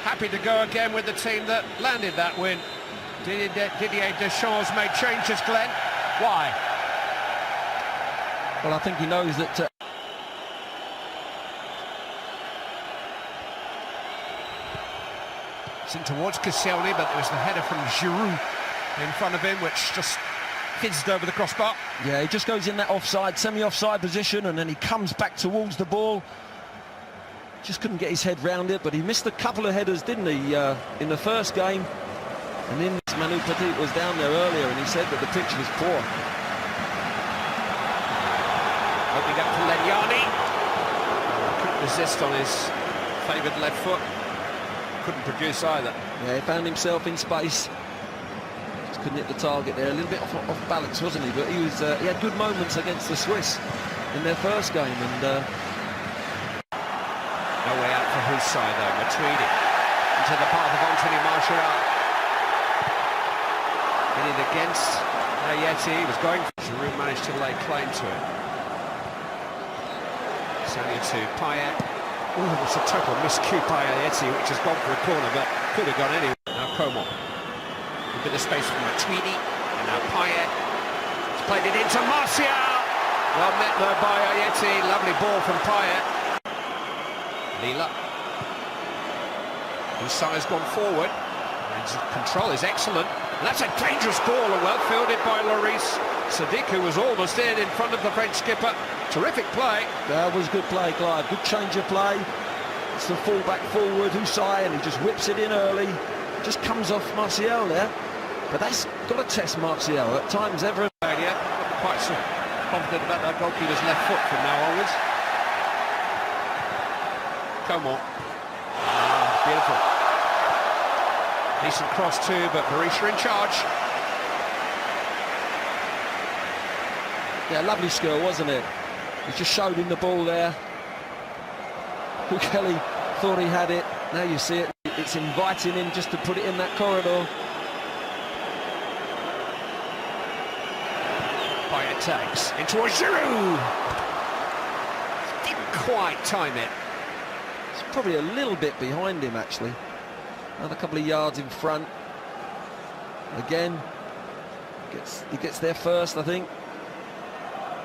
happy to go again with the team that landed that win. Didier Deschamps made changes, Glenn. Why? Well, I think he knows that... It's in towards Koscielny, but there was the header from Giroud in front of him, which just fizzed over the crossbar. Yeah, he just goes in that offside, semi-offside position, and then he comes back towards the ball. Just couldn't get his head round it, but he missed a couple of headers, didn't he, in the first game. And then Manu Petit was down there earlier, and he said that the pitch was poor. Opening up for Legnani. Couldn't resist on his favoured left foot. Couldn't produce either. Yeah, he found himself in space. Just couldn't hit the target there. A little bit off balance, wasn't he? But he was. He had good moments against the Swiss in their first game, and. No way out for whose side though, Matuidi into the path of Anthony Martial. Hitting against Ayeti, he was going for Giroud, managed to lay claim to it. Sending to Payet. Oh, it's a total miscue by Ayeti, which has gone for a corner, but could have gone anywhere. Now Coman. A bit of space for Matuidi, and now Payet. He's played it into Martial. Well met though by Ayeti, lovely ball from Payet. Lila. Usai's gone forward. And his control is excellent. And that's a dangerous ball, and well fielded by Lloris. Sadiku was almost in front of the French skipper. Terrific play. That was good play, Clive. Good change of play. It's the full-back forward, Usai, and he just whips it in early. Just comes off Martial there. But that's got to test Martial. At times, Everton... Yeah, quite so confident about that goalkeeper's left foot from now onwards. Come on. Beautiful. Decent cross too, but Berisha in charge. Yeah, lovely skill, wasn't it? He just showed him the ball there. Kelly thought he had it. Now you see it. It's inviting him just to put it in that corridor. Payet takes into a Giroud. Didn't quite time it. Probably a little bit behind him, actually. Another couple of yards in front. Again, he gets there first, I think.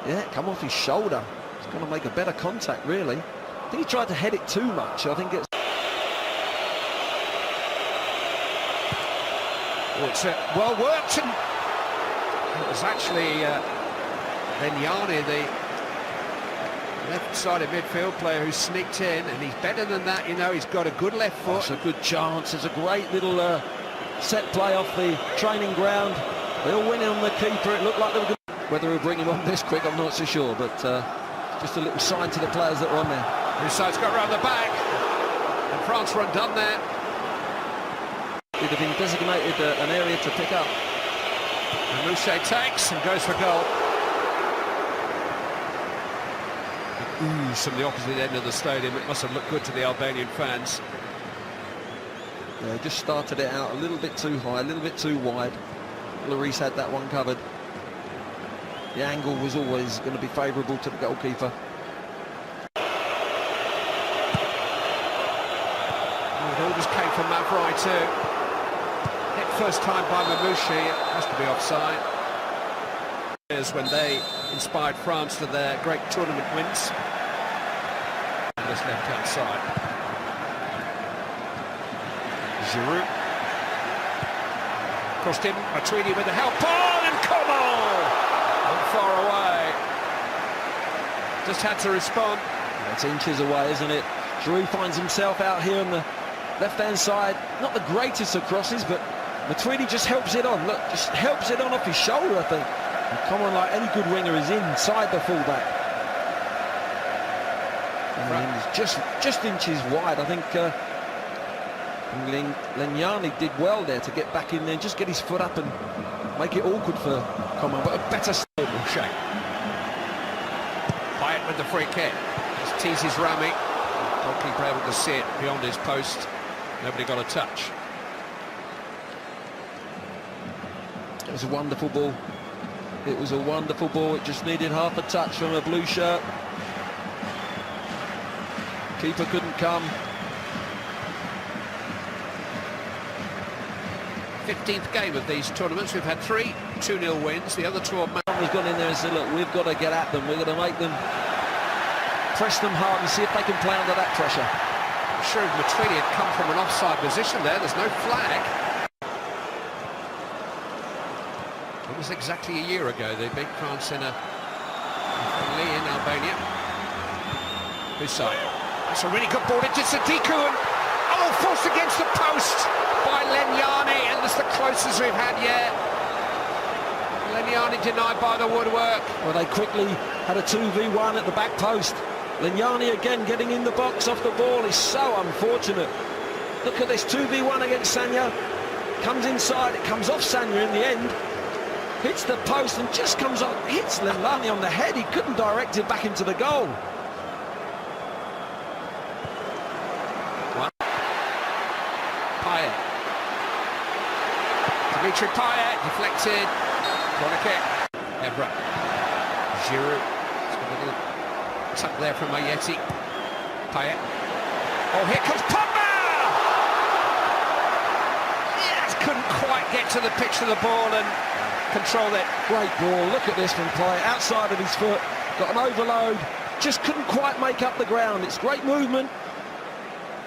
Yeah, come off his shoulder. He's going to make a better contact, really. I think he tried to head it too much. I think it's... Oh, it's well worked, and it was actually Legnani, the left-sided midfield player, who sneaked in, and he's better than that, you know. He's got a good left foot. It's a good chance. It's a great little set play off the training ground. They all went in on the keeper. It looked like they were good. Whether we'll bring him on this quick, I'm not so sure, but just a little sign to the players that were on there. Usai's got round the back, and France were undone there. He'd have been designated an area to pick up. And Mousse takes and goes for goal. Ooze from the opposite end of the stadium. It must have looked good to the Albanian fans. Yeah, just started it out a little bit too high, a little bit too wide. Lloris had that one covered. The angle was always going to be favourable to the goalkeeper. It all just came from Mavrai too. Hit first time by Mamouche, it has to be offside. When they inspired France to their great tournament wins. On this left-hand side. Giroud. Crossed in, Matuidi with the help on, and Coman! Far away. Just had to respond. It's inches away, isn't it? Giroud finds himself out here on the left-hand side. Not the greatest of crosses, but Matuidi just helps it on. Look, just helps it on off his shoulder, I think. And Coman, like any good winger, is inside the fullback. And he's just inches wide. I think Legnani did well there to get back in there, just get his foot up and make it awkward for Coman, but a better stable shape. Payet with the free kick. Just teases Rami. Goalkeeper able to see it beyond his post. Nobody got a touch. It was a wonderful ball. It was a wonderful ball. It just needed half a touch from a blue shirt. Keeper couldn't come. 15th game of these tournaments. We've had 3 2-0 wins. The other 2 are... He's gone in there and said, look, we've got to get at them. We're going to make them press them hard and see if they can play under that pressure. I'm sure if Matuidi had come from an offside position there, there's no flag. It was exactly a year ago they beat France in a friendly in Albania. Hussein. That's a really good ball into Sadiku, and forced against the post by Legnani, and that's the closest we've had yet. Legnani denied by the woodwork. Well, they quickly had a 2v1 at the back post. Legnani again getting in the box off the ball is so unfortunate. Look at this 2v1 against Sanya. Comes inside, it comes off Sanya in the end. Hits the post and just comes on, hits Legnani on the head. He couldn't direct it back into the goal. Payet. Dimitri Payet, deflected. Corner kick. Evra. Giroud. Got a little tuck there from Ayeti. Payet. Oh, here comes Pogba! Yes, couldn't quite get to the pitch of the ball and control it. Great ball. Look at this from Payet. Outside of his foot. Got an overload. Just couldn't quite make up the ground. It's great movement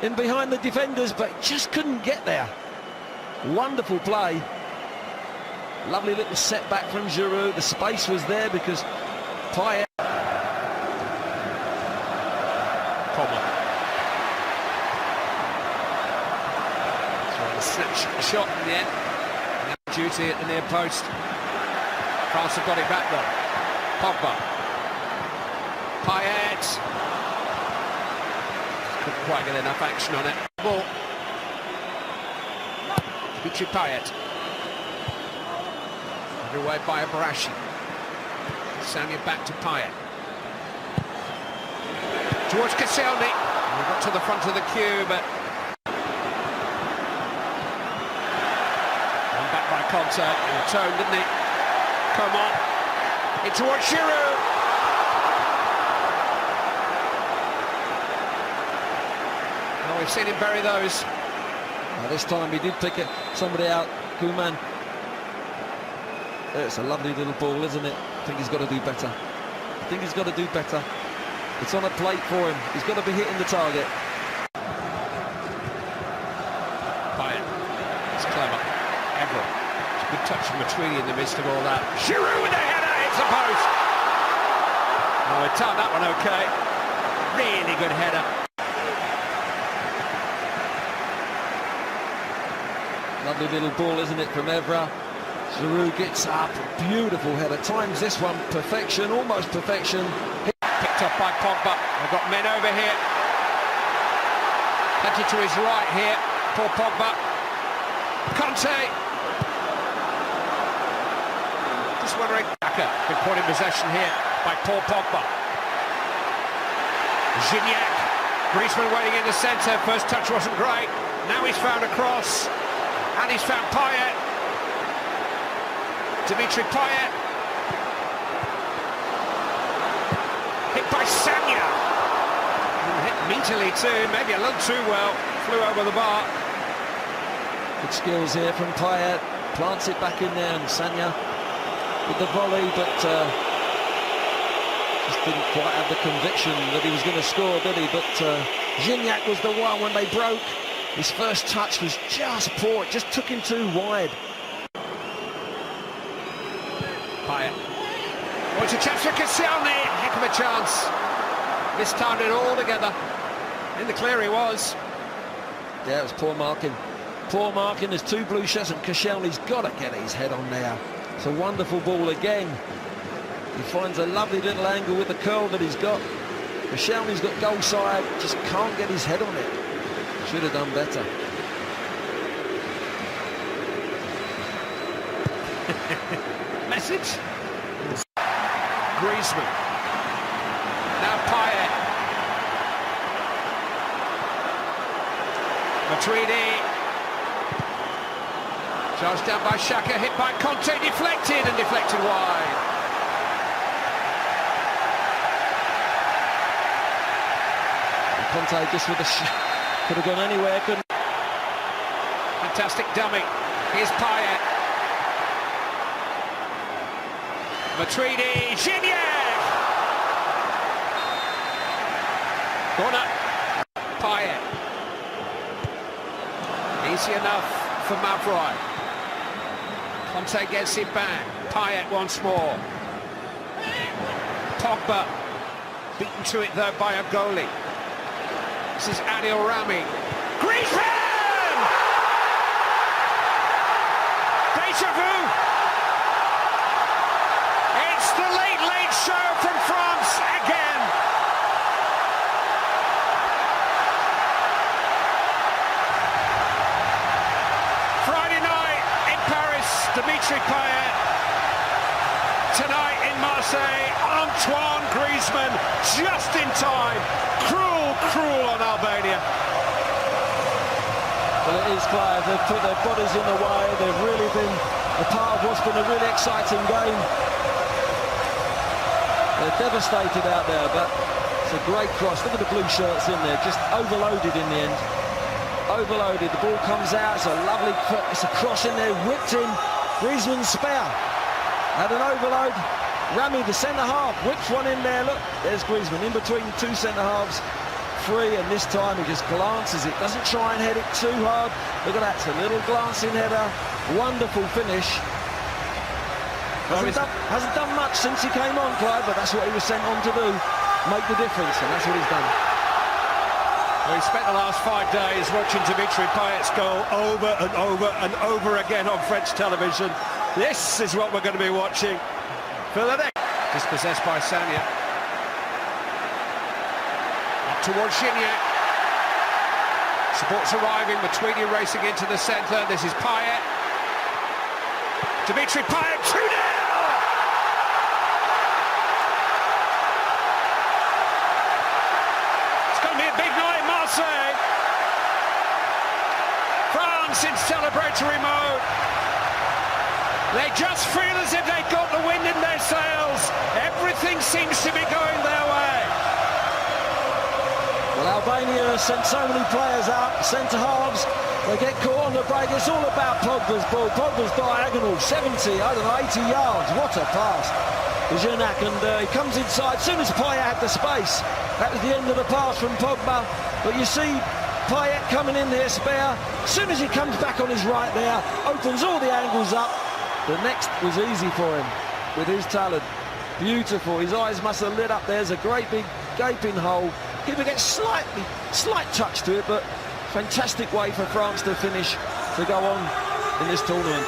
in behind the defenders, but just couldn't get there. Wonderful play. Lovely little setback from Giroud. The space was there because Payet. Coleman. Trying to snatch a shot in the end. Now duty at the near post. France have got it back though. Pogba. Payet. Couldn't quite get enough action on it. Ball. Dimitri Payet. Underway by Abarashi. Sanya back to Payet. Towards Koscielny. We got to the front of the queue, but... One back by Conte. In tone, didn't he? Come on. In towards Giroud. We've seen him bury those. This time he did pick somebody out, Koeman. It's a lovely little ball, isn't it? I think he's got to do better. I think he's got to do better. It's on a plate for him. He's got to be hitting the target. Payet. It's clever. Evra. It's a good touch from Matuidi in the midst of all that. Giroud with a header. It's a post. Oh, he timed that one okay. Really good header. Lovely little ball, isn't it, from Evra. Giroud gets up, beautiful header. Times this one, perfection, almost perfection. Picked up by Pogba. They've got men over here. Plenty to his right here. Poor Pogba. Conte. Just wondering. Good point in possession here by Paul Pogba. Gignac. Griezmann waiting in the centre. First touch wasn't great. Now he's found a cross. And he's found Payet. Dimitri Payet. Hit by Sanya. Hit meaty too, maybe a little too well. Flew over the bar. Good skills here from Payet. Plants it back in there, and Sanya with the volley, but just didn't quite have the conviction that he was going to score, did he? But Gignac was the one when they broke. His first touch was just poor, it just took him too wide. Payet. Oh, it's a chance for Koscielny. Heck of a chance. Mistimed it all together. In the clear he was. Yeah, it was poor marking. Poor marking, there's 2 blue shirts, and Koscielny's got to get his head on there. It's a wonderful ball again. He finds a lovely little angle with the curl that he's got. Koscielny's got goal side, just can't get his head on it. Should have done better. Message? Griezmann. Now Payet. Matuidi. Charged down by Xhaka, hit by Conte, deflected and deflected wide. Conte just with the could have gone anywhere, couldn't. Fantastic dummy. Here's Payet. Matuidi, Gignac! Corner. Payet. Easy enough for Mavroy. Conte gets it back. Payet once more. Pogba. Beaten to it though by a goalie. This is Adil Rami. Griezmann! Deja vu! It's the late show from France again. Friday night in Paris, Dimitri Payet. Tonight in Marseille, Antoine Griezmann, just in time. Cruel on Albania. Well, it is, Clive. They've put their bodies in the way. They've really been a part of what's been a really exciting game. They're devastated out there, but it's a great cross. Look at the blue shirts in there, just overloaded in the end. Overloaded. The ball comes out. It's a lovely, it's a cross in there, whipped in. Griezmann's spare. Had an overload. Rami, the centre-half, whips one in there. Look, there's Griezmann in between two centre-halves. Free, and this time he just glances it. Doesn't try and head it too hard. Look at that, it's a little glancing header. Wonderful finish. Hasn't done much since he came on, Clive, but that's what he was sent on to do. Make the difference, and that's what he's done. Well, he spent the last 5 days watching Dimitri Payet's goal over and over again on French television. This is what we're going to be watching for the next. Dispossessed by Sanya. Up towards Gignac. Support's arriving, Matuidi racing into the centre. This is Payet. Dimitri Payet, 2-0! It's going to be a big night in Marseille. France in celebratory mode. They just feel as if they've got the wind in their sails. Everything seems to be going their way. Well, Albania sent so many players out, centre-halves. They get caught on the break. It's all about Pogba's ball. Pogba's diagonal, 70, 80 yards. What a pass. Gignac, and he comes inside. As soon as Payet had the space, that was the end of the pass from Pogba. But you see Payet coming in there, spare. As soon as he comes back on his right there, opens all the angles up. The next was easy for him with his talent. Beautiful. His eyes must have lit up. There's a great big gaping hole. Keeper gets slight touch to it, but fantastic way for France to finish, to go on in this tournament.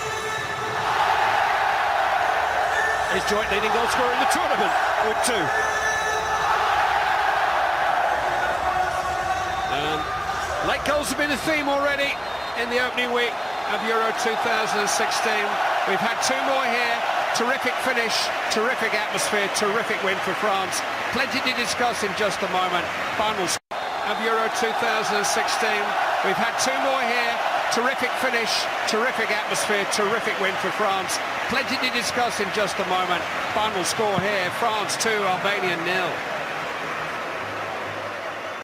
His joint leading goal scorer in the tournament with 2. Late goals have been a theme already in the opening week of Euro 2016. We've had 2 more here. Terrific finish, terrific atmosphere, terrific win for France. Plenty to discuss in just a moment. Final of Euro 2016. We've had 2 more here. Terrific finish, terrific atmosphere, terrific win for France. Plenty to discuss in just a moment. Final score here, France 2, Albania 0.